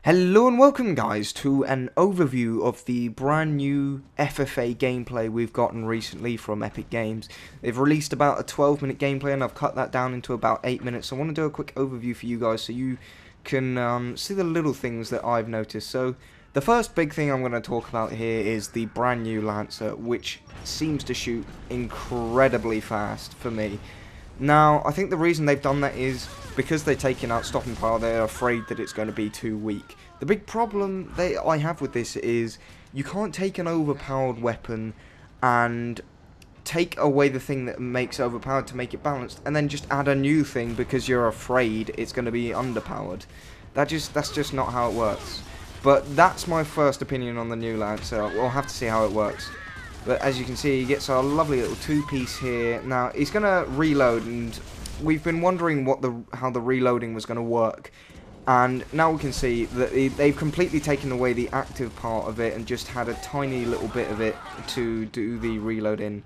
Hello and welcome guys to an overview of the brand new FFA gameplay we've gotten recently from Epic Games. They've released about a 12-minute gameplay and I've cut that down into about 8 minutes. So I want to do a quick overview for you guys so you can see the little things that I've noticed. So the first big thing I'm going to talk about here is the brand new Lancer, which seems to shoot incredibly fast for me. Now, I think the reason they've done that is because they're taking out stopping power, they're afraid that it's going to be too weak. The big problem I have with this is you can't take an overpowered weapon and take away the thing that makes it overpowered to make it balanced, and then just add a new thing because you're afraid it's going to be underpowered. That's just not how it works. But that's my first opinion on the new Lancer. We'll have to see how it works. But as you can see, he gets a lovely little two-piece here. Now, he's going to reload, and we've been wondering how the reloading was going to work. And now we can see that they've completely taken away the active part of it and just had a tiny little bit of it to do the reload in.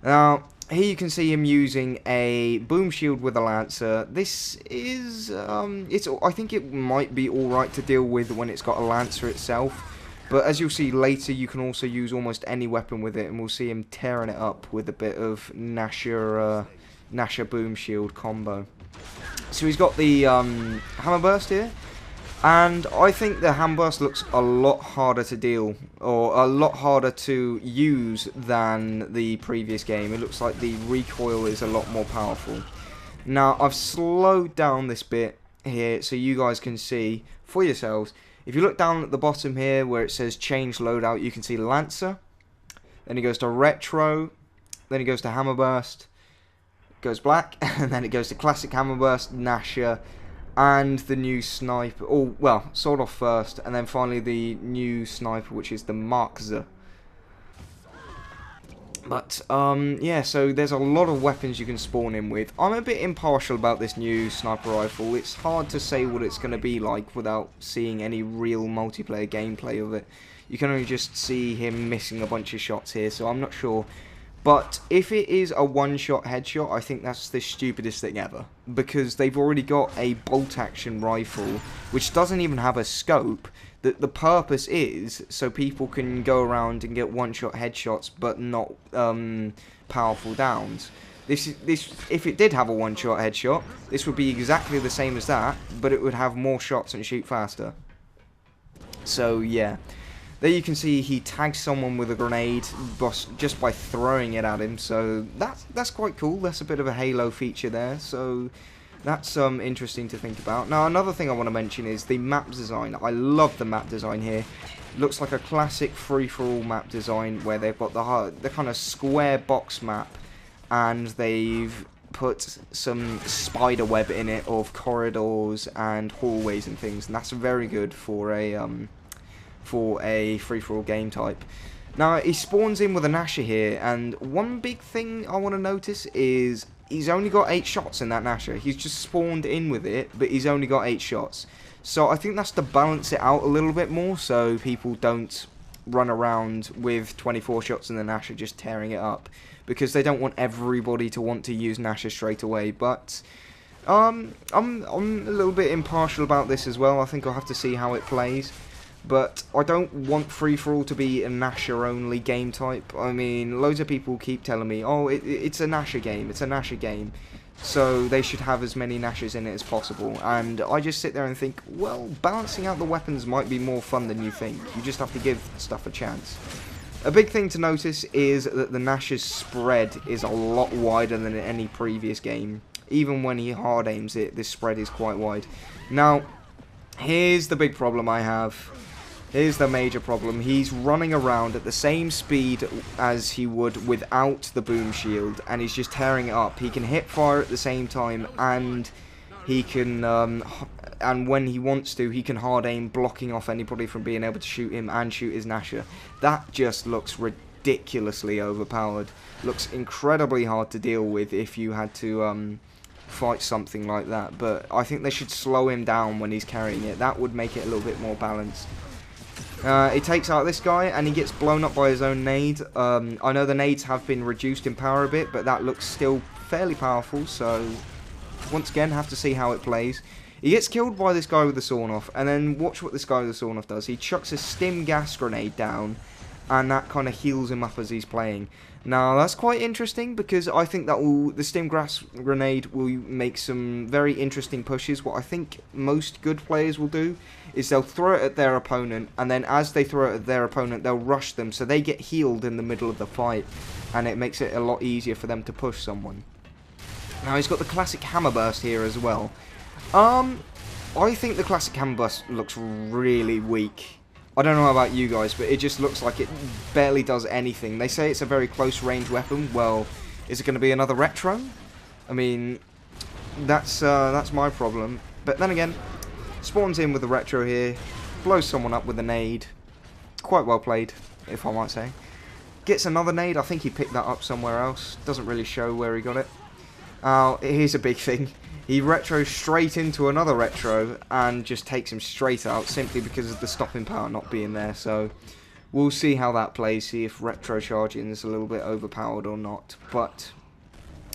Now, here you can see him using a boom shield with a Lancer. This is, I think it might be alright to deal with when it's got a Lancer itself. But as you'll see later, you can also use almost any weapon with it, and we'll see him tearing it up with a bit of Nasher boom shield combo. So he's got the hammer burst here, and I think the hammer burst looks a lot harder to deal, or a lot harder to use than the previous game. It looks like the recoil is a lot more powerful. Now, I've slowed down this bit here so you guys can see for yourselves. If you look down at the bottom here where it says change loadout, you can see Lancer, then he goes to retro, then he goes to hammer burst, goes black, and then it goes to classic hammer burst, Nasher, and the new sniper, oh well, sword off first, and then finally the new sniper, which is the Mark Z. But, yeah, so there's a lot of weapons you can spawn in with. I'm a bit impartial about this new sniper rifle. It's hard to say what it's going to be like without seeing any real multiplayer gameplay of it. You can only just see him missing a bunch of shots here, so I'm not sure. But if it is a one-shot headshot, I think that's the stupidest thing ever. Because they've already got a bolt-action rifle, which doesn't even have a scope. The purpose is so people can go around and get one-shot headshots, but not powerful downs. If it did have a one-shot headshot, this would be exactly the same as that, but it would have more shots and shoot faster. So yeah, there you can see he tags someone with a grenade just by throwing it at him. So that's quite cool. That's a bit of a Halo feature there. So that's interesting to think about. Now, another thing I want to mention is the map design. I love the map design here. It looks like a classic free-for-all map design where they've got the kind of square box map, and they've put some spider web in it of corridors and hallways and things, and that's very good for a free-for-all game type. Now, he spawns in with a Nasher here, and one big thing I want to notice is he's only got 8 shots in that Nasher. He's just spawned in with it, but he's only got 8 shots. So I think that's to balance it out a little bit more, so people don't run around with 24 shots in the Nasher just tearing it up, because they don't want everybody to want to use Nasher straight away. But I'm a little bit impartial about this as well. I think I'll have to see how it plays. But I don't want free-for-all to be a Nasher-only game type. I mean, loads of people keep telling me, oh, it's a Nasher game, it's a Nasher game. So they should have as many Nashers in it as possible. And I just sit there and think, well, balancing out the weapons might be more fun than you think. You just have to give stuff a chance. A big thing to notice is that the Nasher's spread is a lot wider than in any previous game. Even when he hard aims it, this spread is quite wide. Now, here's the big problem I have. Here's the major problem. He's running around at the same speed as he would without the boom shield, and he's just tearing it up. He can hip fire at the same time, and he can, and when he wants to, he can hard aim, blocking off anybody from being able to shoot him and shoot his Nasher. That just looks ridiculously overpowered. Looks incredibly hard to deal with if you had to fight something like that. But I think they should slow him down when he's carrying it. That would make it a little bit more balanced. He takes out this guy and he gets blown up by his own nade. I know the nades have been reduced in power a bit, but that looks still fairly powerful, so once again have to see how it plays. He gets killed by this guy with the sawn-off, and then watch what this guy with the sawn-off does. He chucks a stim gas grenade down, and that kind of heals him up as he's playing. Now, that's quite interesting, because I think that the stim gas grenade will make some very interesting pushes. What I think most good players will do is they'll throw it at their opponent, and then as they throw it at their opponent, they'll rush them, so they get healed in the middle of the fight, and it makes it a lot easier for them to push someone. Now, he's got the classic hammer burst here as well. I think the classic hammer burst looks really weak. I don't know about you guys, but it just looks like it barely does anything. They say it's a very close range weapon. Well, is it going to be another retro? I mean, that's my problem. But then again, spawns in with the retro here, blows someone up with a nade. Quite well played, if I might say. Gets another nade. I think he picked that up somewhere else. Doesn't really show where he got it. Here's a big thing. He retros straight into another retro and just takes him straight out simply because of the stopping power not being there. So we'll see how that plays, see if retro charging is a little bit overpowered or not. But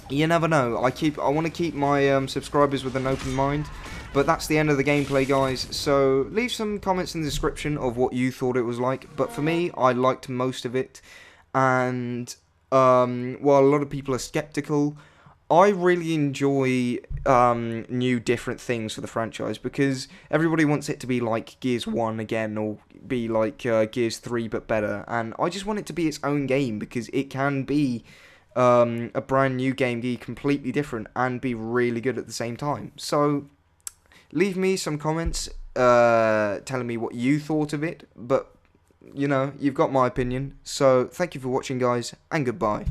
you never know. I want to keep my subscribers with an open mind. But that's the end of the gameplay, guys. So leave some comments in the description of what you thought it was like. But for me, I liked most of it. And while a lot of people are skeptical, I really enjoy new different things for the franchise, because everybody wants it to be like Gears 1 again, or be like Gears 3 but better, and I just want it to be its own game, because it can be a brand new game, be completely different, and be really good at the same time. So leave me some comments telling me what you thought of it, but you know, you've got my opinion. So thank you for watching, guys, and goodbye.